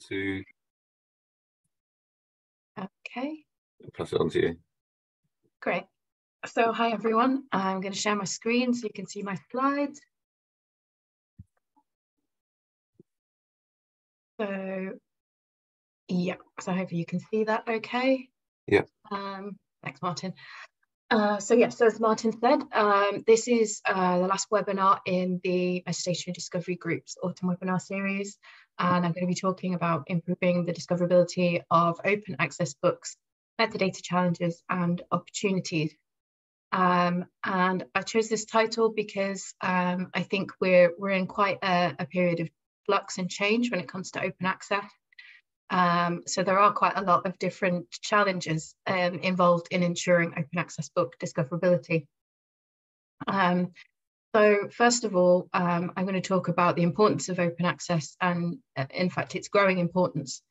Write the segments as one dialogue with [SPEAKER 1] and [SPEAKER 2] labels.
[SPEAKER 1] to pass it on to you.
[SPEAKER 2] Great. So hi everyone, I'm going to share my screen so you can see my slides. So yeah, so hopefully you can see that okay.
[SPEAKER 1] Yeah.
[SPEAKER 2] Thanks, Martin. So as Martin said, this is the last webinar in the Metadata and Discovery Group's autumn webinar series, and I'm going to be talking about improving the discoverability of open access books, metadata challenges and opportunities. And I chose this title because I think we're in quite a period of flux and change when it comes to open access. So there are quite a lot of different challenges involved in ensuring open access book discoverability. So first of all, I'm going to talk about the importance of open access and in fact its growing importance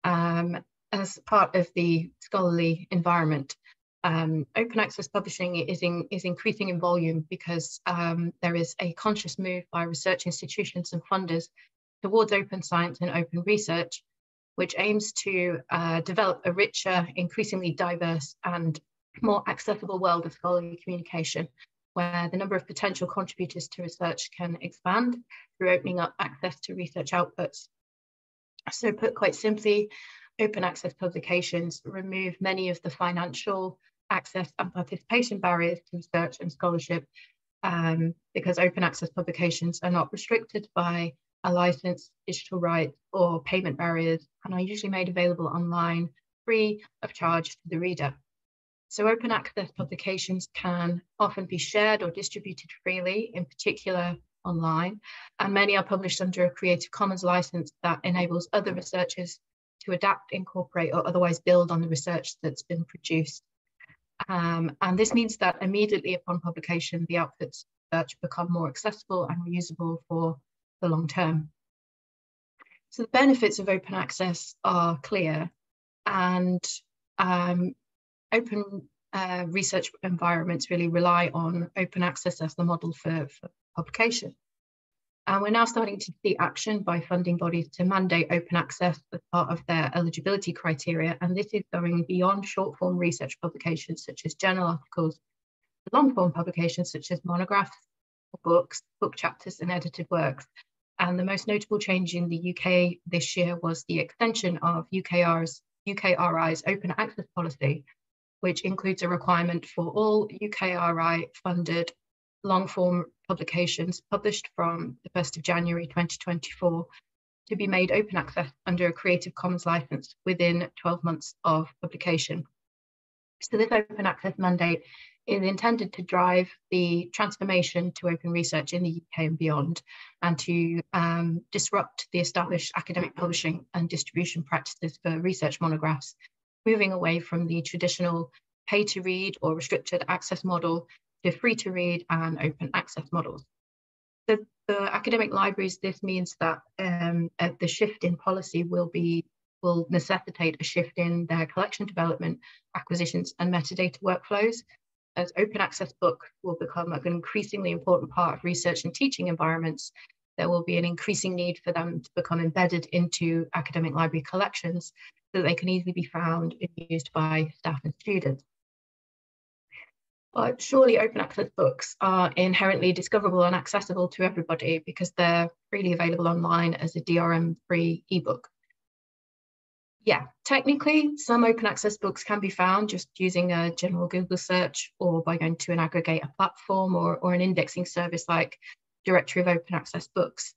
[SPEAKER 2] as part of the scholarly environment. Open access publishing is increasing in volume because there is a conscious move by research institutions and funders towards open science and open research, which aims to develop a richer, increasingly diverse and more accessible world of scholarly communication, where the number of potential contributors to research can expand through opening up access to research outputs. So put quite simply, open access publications remove many of the financial access and participation barriers to research and scholarship because open access publications are not restricted by a license, digital rights or payment barriers, and are usually made available online free of charge to the reader. So open access publications can often be shared or distributed freely, in particular online, and many are published under a Creative Commons license that enables other researchers to adapt, incorporate or otherwise build on the research that's been produced. And this means that immediately upon publication, the outputs of research become more accessible and reusable for the long term. So the benefits of open access are clear, and open research environments really rely on open access as the model for publication. And we're now starting to see action by funding bodies to mandate open access as part of their eligibility criteria. And this is going beyond short form research publications such as journal articles, long form publications such as monographs, books, book chapters and edited works. And the most notable change in the UK this year was the extension of UKRI's open access policy, which includes a requirement for all UKRI funded long form publications published from the 1st of January 2024 to be made open access under a Creative Commons license within 12 months of publication. So this open access mandate is intended to drive the transformation to open research in the UK and beyond, and to disrupt the established academic publishing and distribution practices for research monographs, moving away from the traditional pay-to-read or restricted access model to free-to-read and open access models. The academic libraries, this means that the shift in policy will necessitate a shift in their collection development, acquisitions and metadata workflows. As open access book will become an increasingly important part of research and teaching environments, there will be an increasing need for them to become embedded into academic library collections so that they can easily be found and used by staff and students. But surely open access books are inherently discoverable and accessible to everybody because they're freely available online as a DRM-free ebook. Yeah, technically, some open access books can be found just using a general Google search or by going to an aggregator platform or an indexing service like Directory of Open Access Books.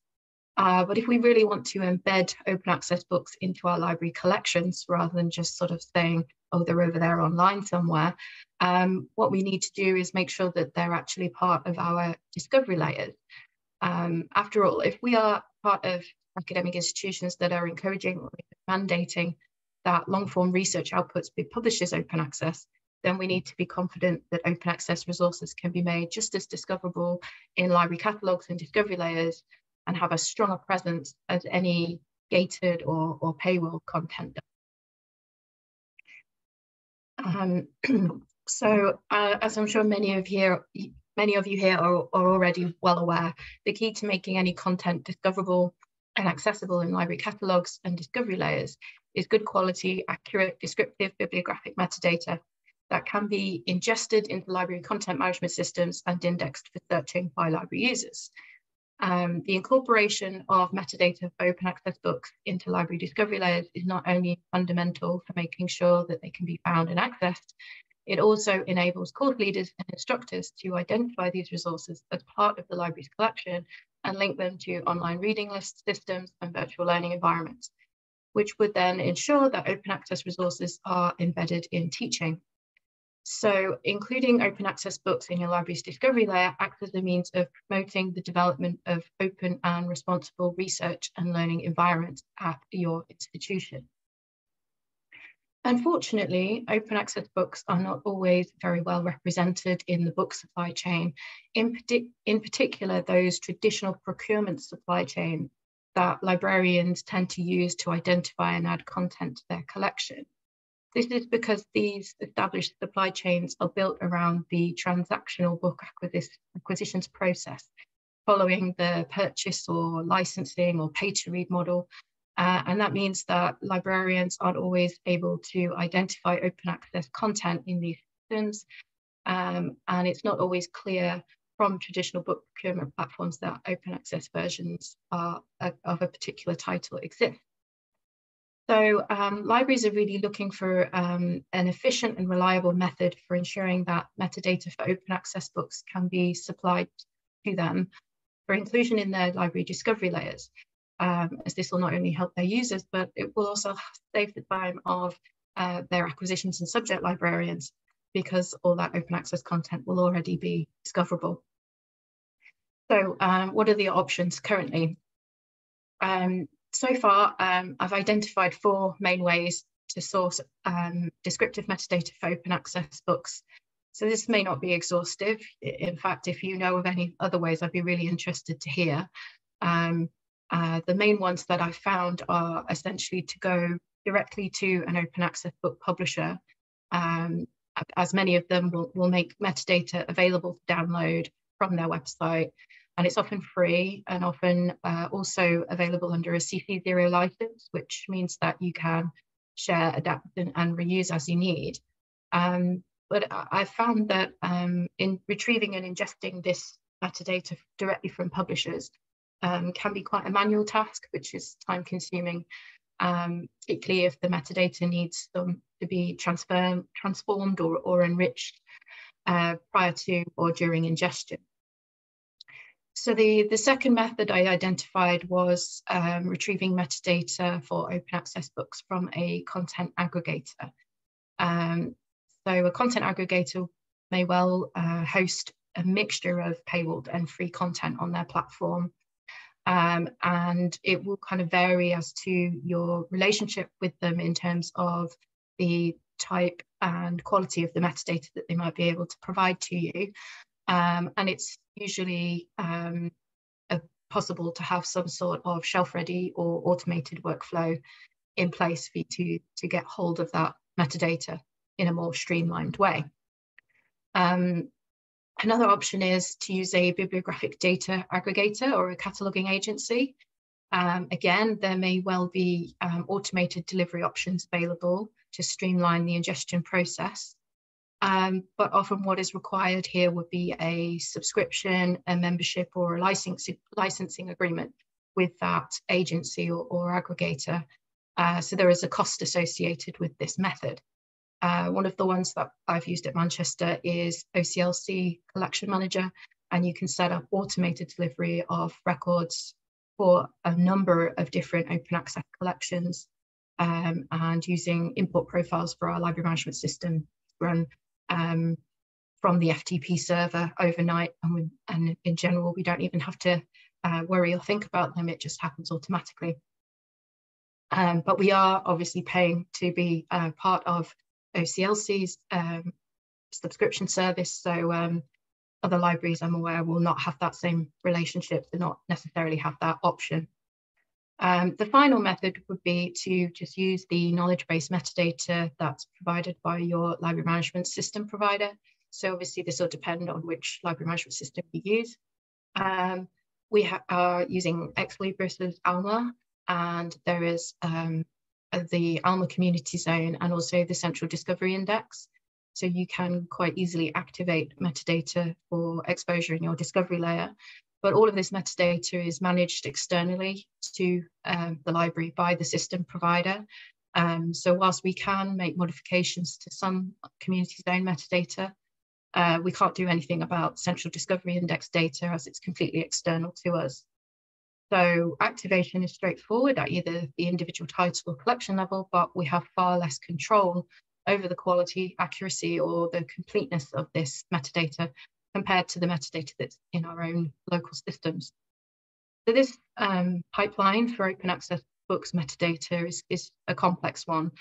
[SPEAKER 2] But if we really want to embed open access books into our library collections, rather than just sort of saying, oh, they're over there online somewhere, what we need to do is make sure that they're actually part of our discovery layers. After all, if we are part of academic institutions that are encouraging or mandating that long-form research outputs be published as open access, then we need to be confident that open access resources can be made just as discoverable in library catalogues and discovery layers and have a stronger presence as any gated or paywall content. So as I'm sure many of you here are already well aware, the key to making any content discoverable and accessible in library catalogues and discovery layers is good quality, accurate, descriptive bibliographic metadata that can be ingested into library content management systems and indexed for searching by library users. The incorporation of metadata for open access books into library discovery layers is not only fundamental for making sure that they can be found and accessed, it also enables course leaders and instructors to identify these resources as part of the library's collection and link them to online reading list systems and virtual learning environments, which would then ensure that open access resources are embedded in teaching. So including open access books in your library's discovery layer acts as a means of promoting the development of open and responsible research and learning environments at your institution. Unfortunately, open access books are not always very well represented in the book supply chain, in particular those traditional procurement supply chain that librarians tend to use to identify and add content to their collection. This is because these established supply chains are built around the transactional book acquisitions process, following the purchase or licensing or pay-to-read model. And that means that librarians aren't always able to identify open access content in these systems. And it's not always clear from traditional book procurement platforms that open access versions of a particular title exist. So libraries are really looking for an efficient and reliable method for ensuring that metadata for open access books can be supplied to them for inclusion in their library discovery layers, as this will not only help their users, but it will also save the time of their acquisitions and subject librarians, because all that open access content will already be discoverable. So what are the options currently? So far, I've identified 4 main ways to source descriptive metadata for open access books. So this may not be exhaustive. In fact, if you know of any other ways, I'd be really interested to hear. The main ones that I've found are essentially to go directly to an open access book publisher, as many of them will make metadata available to download from their website. And it's often free and often also available under a CC0 license, which means that you can share, adapt, and reuse as you need. But I found that in retrieving and ingesting this metadata directly from publishers can be quite a manual task, which is time consuming, particularly if the metadata needs them to be transformed or enriched prior to or during ingestion. So the second method I identified was retrieving metadata for open access books from a content aggregator. So a content aggregator may well host a mixture of paywalled and free content on their platform. And it will kind of vary as to your relationship with them in terms of the type and quality of the metadata that they might be able to provide to you. And it's usually possible to have some sort of shelf-ready or automated workflow in place for you to get hold of that metadata in a more streamlined way. Another option is to use a bibliographic data aggregator or a cataloging agency. Again, there may well be automated delivery options available to streamline the ingestion process. But often what is required here would be a subscription, a membership, or a licensing agreement with that agency or aggregator. So there is a cost associated with this method. One of the ones that I've used at Manchester is OCLC Collection Manager, and you can set up automated delivery of records for a number of different open access collections, and using import profiles for our library management system run from the FTP server overnight, and in general we don't even have to worry or think about them, it just happens automatically. But we are obviously paying to be part of OCLC's subscription service, so other libraries I'm aware will not have that same relationship, do not necessarily have that option. The final method would be to just use the knowledge-based metadata that's provided by your library management system provider. So obviously this will depend on which library management system you use. we are using Ex Libris's ALMA, and there is the ALMA community zone and also the central discovery index. So you can quite easily activate metadata for exposure in your discovery layer. But all of this metadata is managed externally to the library by the system provider. So whilst we can make modifications to some community zone metadata, we can't do anything about central discovery index data as it's completely external to us. So activation is straightforward at either the individual title or collection level, but we have far less control over the quality, accuracy, or the completeness of this metadata compared to the metadata that's in our own local systems. So this pipeline for open access books metadata is a complex one.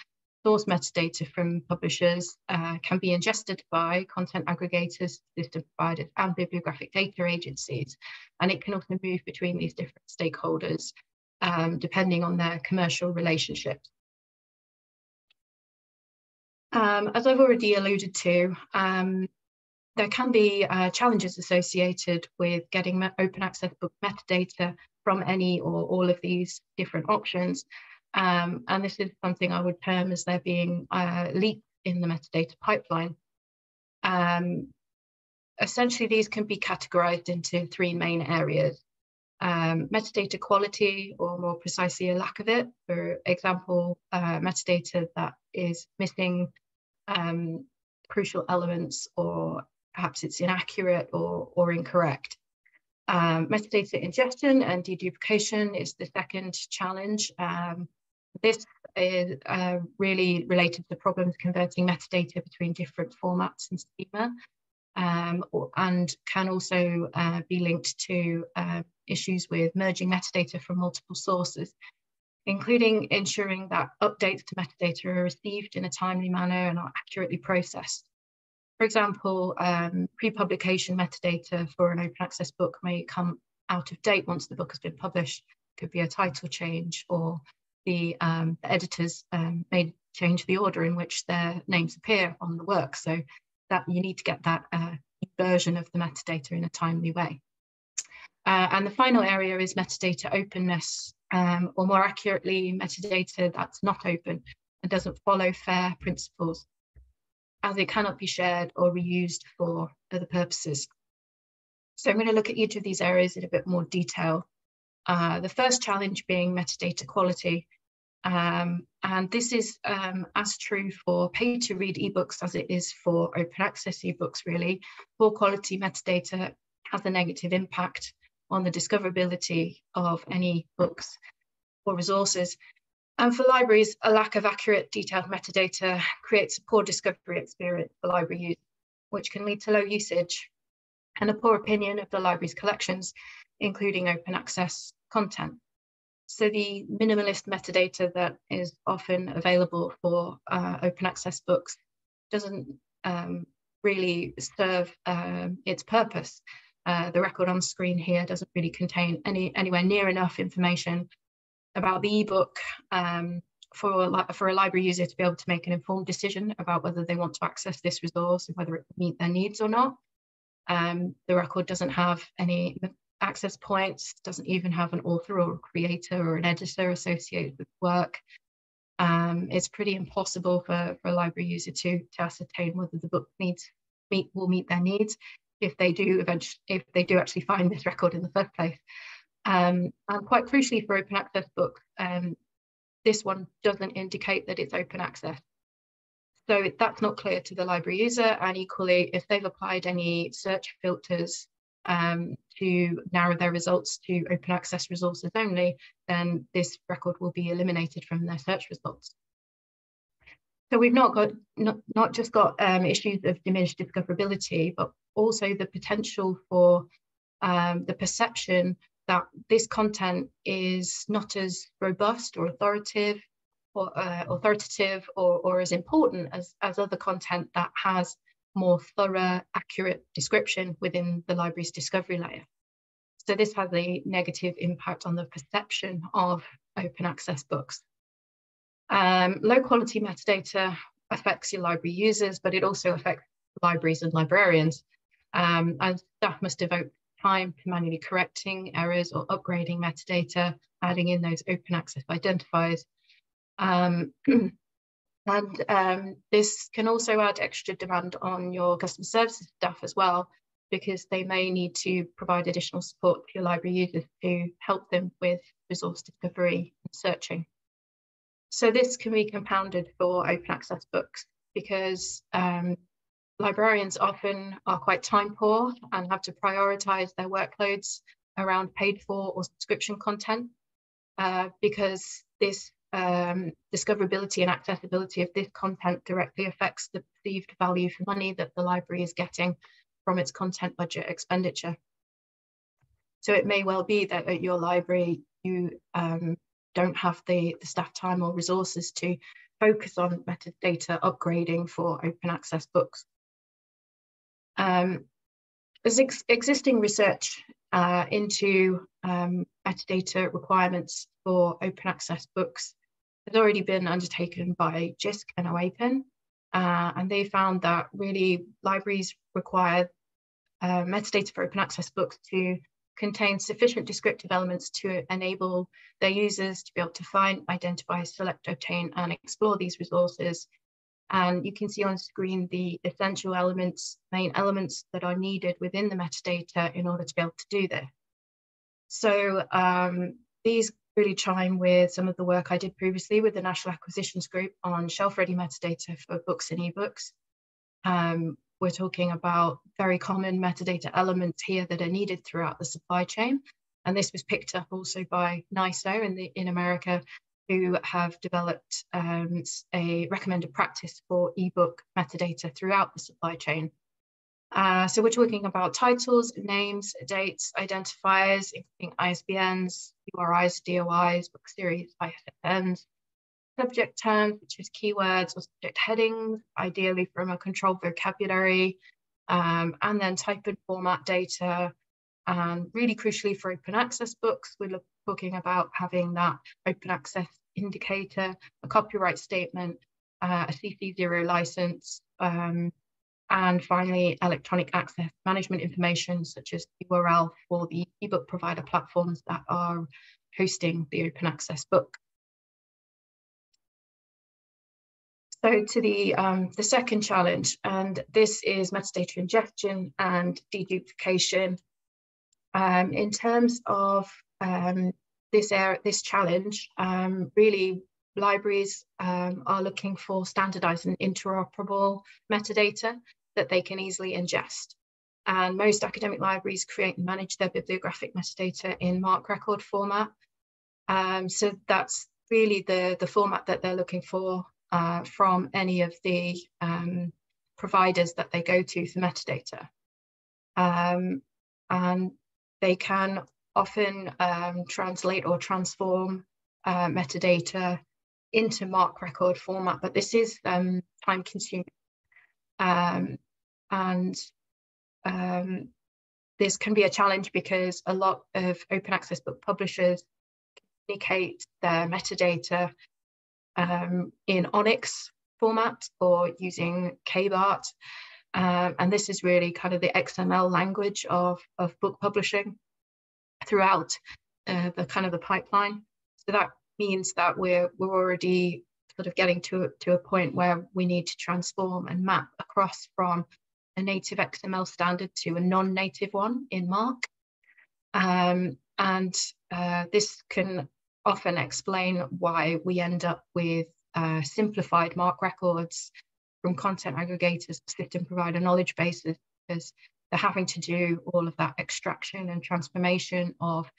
[SPEAKER 2] Source metadata from publishers can be ingested by content aggregators, system providers, and bibliographic data agencies. And it can also move between these different stakeholders depending on their commercial relationships. As I've already alluded to, there can be challenges associated with getting open access book metadata from any or all of these different options. And this is something I would term as there being leaks in the metadata pipeline. Essentially, these can be categorized into three main areas. Metadata quality, or more precisely, a lack of it. For example, metadata that is missing crucial elements, or perhaps it's inaccurate or incorrect. Metadata ingestion and deduplication is the second challenge. This is really related to problems converting metadata between different formats and schema, and can also be linked to issues with merging metadata from multiple sources, including ensuring that updates to metadata are received in a timely manner and are accurately processed. For example, pre-publication metadata for an open access book may come out of date once the book has been published. It could be a title change, or the editors may change the order in which their names appear on the work. So that you need to get that version of the metadata in a timely way. And the final area is metadata openness, or more accurately, metadata that's not open and doesn't follow FAIR principles, as it cannot be shared or reused for other purposes. So I'm going to look at each of these areas in a bit more detail. The first challenge being metadata quality. And this is as true for pay-to-read ebooks as it is for open access ebooks, really. Poor quality metadata has a negative impact on the discoverability of any books or resources. And for libraries, a lack of accurate, detailed metadata creates a poor discovery experience for library use, which can lead to low usage and a poor opinion of the library's collections, including open access content. So the minimalist metadata that is often available for open access books doesn't really serve its purpose. The record on screen here doesn't really contain anywhere near enough information about the ebook for a library user to be able to make an informed decision about whether they want to access this resource and whether it will meet their needs or not. The record doesn't have any access points, doesn't even have an author or a creator or an editor associated with work. It's pretty impossible for a library user to ascertain whether the book will meet their needs if they do actually find this record in the first place. And quite crucially for open access books, this one doesn't indicate that it's open access. So that's not clear to the library user, and equally, if they've applied any search filters to narrow their results to open access resources only, then this record will be eliminated from their search results. So we've not just got issues of diminished discoverability, but also the potential for the perception that this content is not as robust or authoritative or as important as other content that has more thorough, accurate description within the library's discovery layer. So this has a negative impact on the perception of open access books. Low quality metadata affects your library users, but it also affects libraries and librarians, as staff must devote time to manually correcting errors or upgrading metadata, adding in those open access identifiers. This can also add extra demand on your customer services staff as well, because they may need to provide additional support to your library users to help them with resource discovery and searching. So this can be compounded for open access books, because librarians often are quite time poor and have to prioritize their workloads around paid for or subscription content, because this discoverability and accessibility of this content directly affects the perceived value for money that the library is getting from its content budget expenditure. So it may well be that at your library you don't have the staff time or resources to focus on metadata upgrading for open access books. There's existing research into metadata requirements for open access books has already been undertaken by JISC and OAPEN, and they found that really libraries require metadata for open access books to contain sufficient descriptive elements to enable their users to be able to find, identify, select, obtain, and explore these resources. And you can see on screen the essential elements, main elements that are needed within the metadata in order to be able to do this. So these really chime with some of the work I did previously with the National Acquisitions Group on shelf-ready metadata for books and ebooks. We're talking about very common metadata elements here that are needed throughout the supply chain. And this was picked up also by NISO in America, who have developed a recommended practice for ebook metadata throughout the supply chain. So we're talking about titles, names, dates, identifiers, including ISBNs, URIs, DOIs, book series, ISSNs, subject terms, which is keywords or subject headings, ideally from a controlled vocabulary, and then type and format data. And really crucially for open access books, we're talking about having that open access indicator, a copyright statement, a CC0 license, and finally, electronic access management information, such as URL for the ebook provider platforms that are hosting the open access book. So to the second challenge, and this is metadata ingestion and deduplication. In terms of this challenge, really libraries are looking for standardized and interoperable metadata that they can easily ingest. And most academic libraries create and manage their bibliographic metadata in MARC record format. So that's really the format that they're looking for from any of the providers that they go to for metadata. And they can often translate or transform metadata into MARC record format, but this is time consuming. This can be a challenge because a lot of open access book publishers communicate their metadata in ONIX format or using KBART. And this is really kind of the XML language of book publishing throughout the pipeline. So that means that we're already sort of getting to a point where we need to transform and map across from a native XML standard to a non-native one in MARC. This can often explain why we end up with simplified MARC records from content aggregators, system provider knowledge bases, because they're having to do all of that extraction and transformation of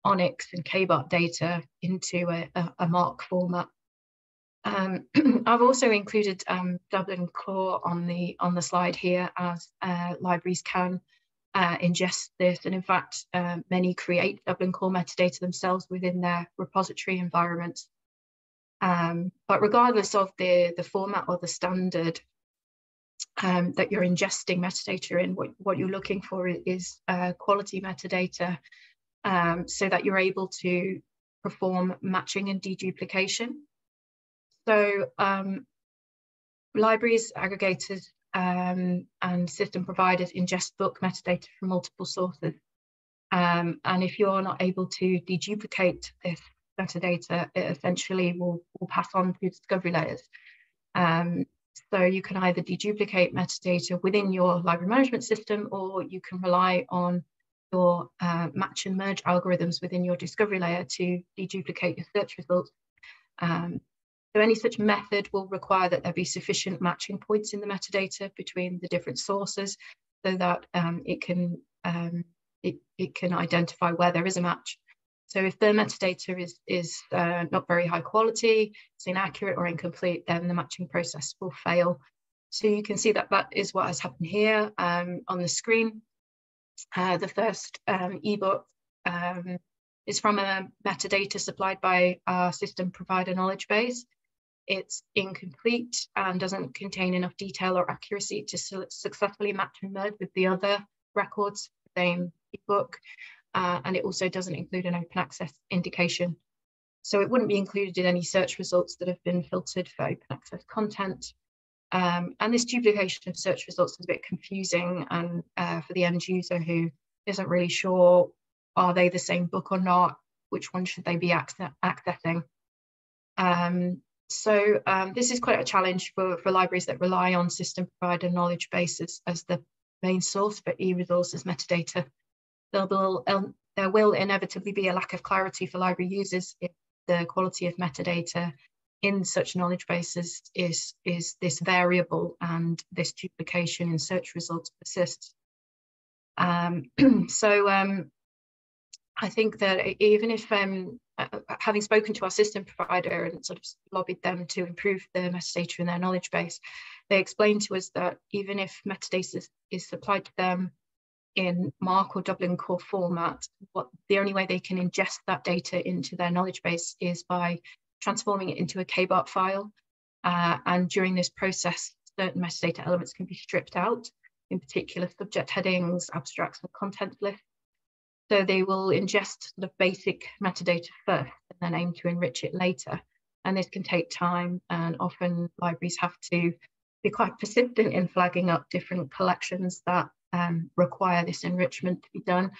[SPEAKER 2] ONIX and KBART data into a MARC format. I've also included Dublin Core on the slide here, as libraries can ingest this, and in fact many create Dublin Core metadata themselves within their repository environments. But regardless of the format or the standard that you're ingesting metadata in, what you're looking for is quality metadata, so that you're able to perform matching and deduplication. So libraries, aggregators, and system providers ingest book metadata from multiple sources. And if you're not able to deduplicate this metadata, it essentially will pass on to discovery layers. So you can either deduplicate metadata within your library management system, or you can rely on your match and merge algorithms within your discovery layer to deduplicate your search results. So any such method will require that there be sufficient matching points in the metadata between the different sources, so that it can identify where there is a match. So if the metadata is not very high quality, it's inaccurate or incomplete, then the matching process will fail. So you can see that that is what has happened here on the screen. The first ebook is from a metadata supplied by our system provider knowledge base. It's incomplete and doesn't contain enough detail or accuracy to successfully match and merge with the other records, same ebook. And it also doesn't include an open access indication. So it wouldn't be included in any search results that have been filtered for open access content. And this duplication of search results is a bit confusing, and for the end user who isn't really sure, are they the same book or not? Which one should they be accessing? So this is quite a challenge for libraries that rely on system provider knowledge bases as the main source for e-resources metadata. There will inevitably be a lack of clarity for library users if the quality of metadata in such knowledge bases is this variable and this duplication in search results persists. I think that even if, having spoken to our system provider and sort of lobbied them to improve the metadata in their knowledge base, they explained to us that even if metadata is supplied to them in MARC or Dublin core format, the only way they can ingest that data into their knowledge base is by transforming it into a KBART file. And during this process, certain metadata elements can be stripped out, in particular subject headings, abstracts, and content lists. So they will ingest the basic metadata first and then aim to enrich it later. And this can take time, and often libraries have to be quite persistent in flagging up different collections that require this enrichment to be done.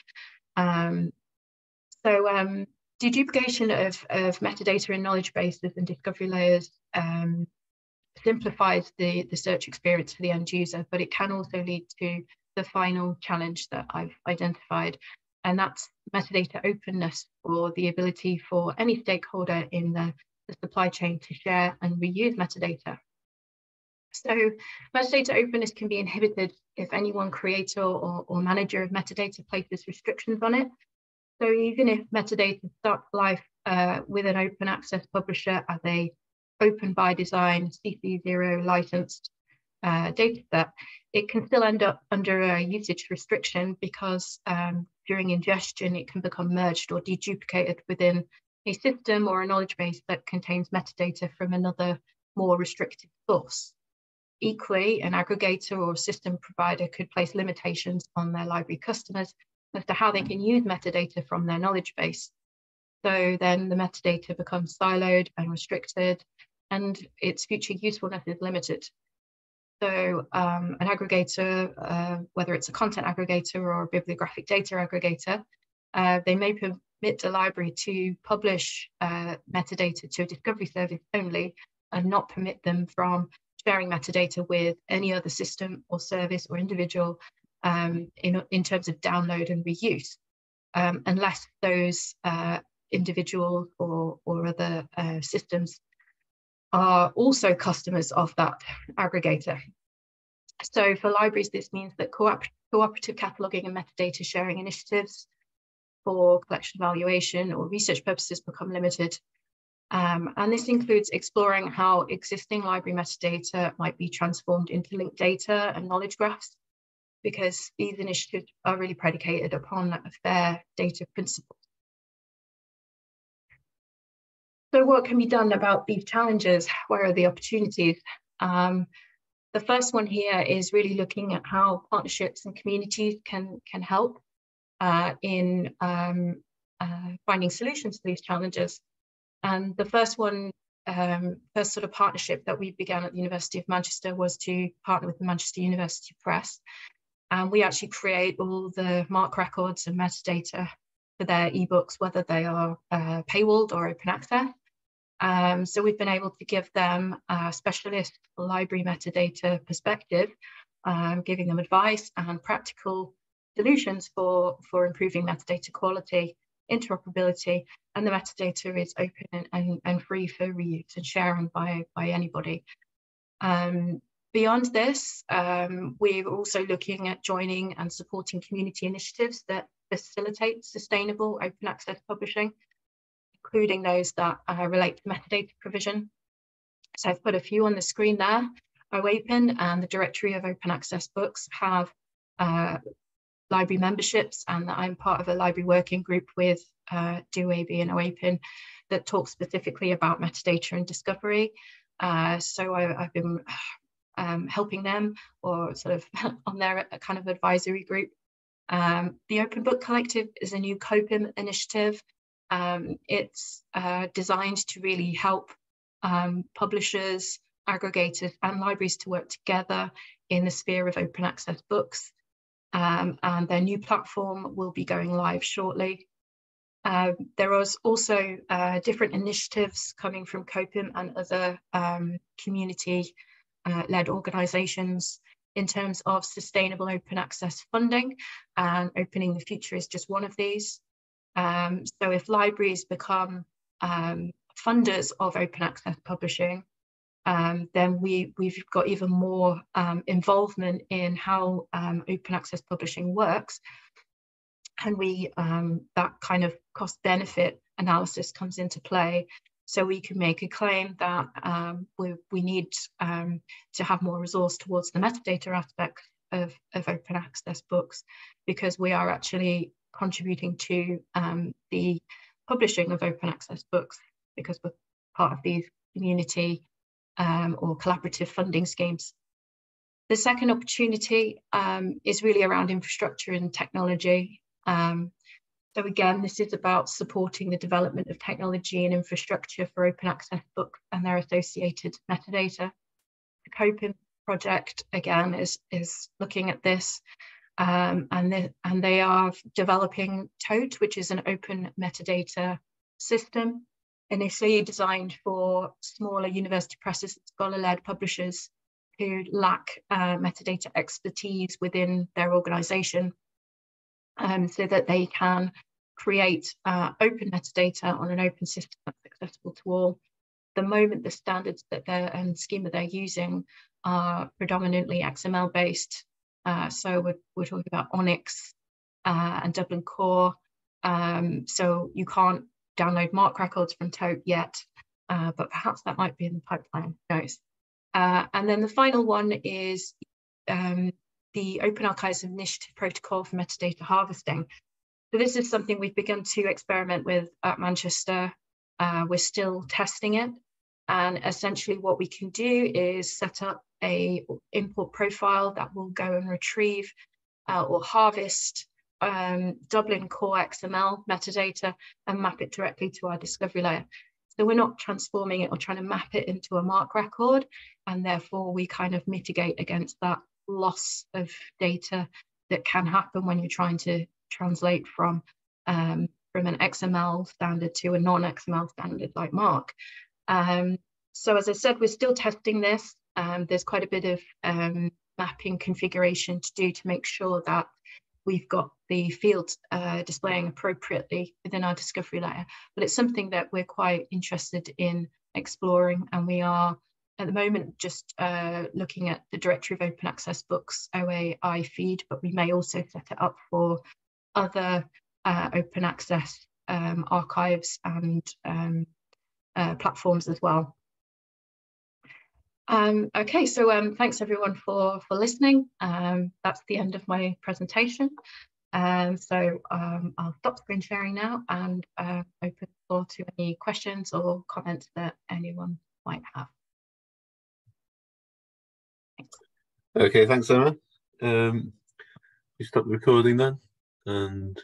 [SPEAKER 2] Deduplication of metadata in knowledge bases and discovery layers simplifies the search experience for the end user, but it can also lead to the final challenge that I've identified, and that's metadata openness, or the ability for any stakeholder in the supply chain to share and reuse metadata. So metadata openness can be inhibited if any one creator or manager of metadata places restrictions on it. So even if metadata starts life with an open access publisher as a open by design CC0 licensed data set, it can still end up under a usage restriction because during ingestion, it can become merged or deduplicated within a system or a knowledge base that contains metadata from another more restricted source. Equally, an aggregator or system provider could place limitations on their library customers as to how they can use metadata from their knowledge base. So then the metadata becomes siloed and restricted, and its future usefulness is limited. So an aggregator, whether it's a content aggregator or a bibliographic data aggregator, they may permit a library to publish metadata to a discovery service only, and not permit them from sharing metadata with any other system or service or individual in terms of download and reuse, unless those individuals or other systems are also customers of that aggregator. So for libraries, this means that cooperative cataloging and metadata sharing initiatives for collection evaluation or research purposes become limited. And this includes exploring how existing library metadata might be transformed into linked data and knowledge graphs, because these initiatives are really predicated upon a fair data principle. So what can be done about these challenges? Where are the opportunities? The first one here is really looking at how partnerships and communities can help in finding solutions to these challenges. And the first sort of partnership that we began at the University of Manchester was to partner with the Manchester University Press. And we actually create all the MARC records and metadata for their ebooks, whether they are paywalled or open access. So we've been able to give them a specialist library metadata perspective, giving them advice and practical solutions for improving metadata quality, interoperability, and the metadata is open and free for reuse and sharing by anybody. Beyond this, we're also looking at joining and supporting community initiatives that facilitate sustainable open access publishing, including those that relate to metadata provision. So I've put a few on the screen there. OAPEN and the Directory of Open Access Books have library memberships, and I'm part of a library working group with DOAB and OAPEN that talks specifically about metadata and discovery. So I've been helping them, or sort of on their kind of advisory group. The Open Book Collective is a new COPIM initiative. It's designed to really help publishers, aggregators, and libraries to work together in the sphere of open access books. And their new platform will be going live shortly. There was also different initiatives coming from COPIM and other community-led organisations in terms of sustainable open access funding, and Opening the Future is just one of these. So if libraries become funders of open access publishing, then we've got even more involvement in how open access publishing works. And that kind of cost benefit analysis comes into play. So we can make a claim that we need to have more resource towards the metadata aspect of open access books, because we are actually contributing to the publishing of open access books, because we're part of these community or collaborative funding schemes. The second opportunity is really around infrastructure and technology. So again, this is about supporting the development of technology and infrastructure for open access books and their associated metadata. The COPIM project, again, is looking at this, and they are developing TOTE, which is an open metadata system, initially designed for smaller university presses, scholar-led publishers who lack metadata expertise within their organisation, so that they can create open metadata on an open system that's accessible to all. The moment the standards that and schema they're using are predominantly XML based, so we're talking about Onyx and Dublin Core, so you can't download MARC records from TOTE yet, but perhaps that might be in the pipeline, who knows. And then the final one is the Open Archives Initiative Protocol for Metadata Harvesting. So this is something we've begun to experiment with at Manchester. We're still testing it. And essentially what we can do is set up a import profile that will go and retrieve or harvest Dublin Core XML metadata and map it directly to our discovery layer. So we're not transforming it or trying to map it into a MARC record, and therefore we kind of mitigate against that loss of data that can happen when you're trying to translate from an XML standard to a non-XML standard like MARC. So as I said, we're still testing this. There's quite a bit of mapping configuration to do to make sure that we've got the fields displaying appropriately within our discovery layer. But it's something that we're quite interested in exploring, and we are at the moment just looking at the Directory of Open Access Books OAI feed, but we may also set it up for other open access archives and platforms as well. Okay, so thanks everyone for listening. That's the end of my presentation. So I'll stop screen sharing now and open the floor to any questions or comments that anyone might have. Thanks.
[SPEAKER 1] Okay, thanks, Emma. We stop the recording then, and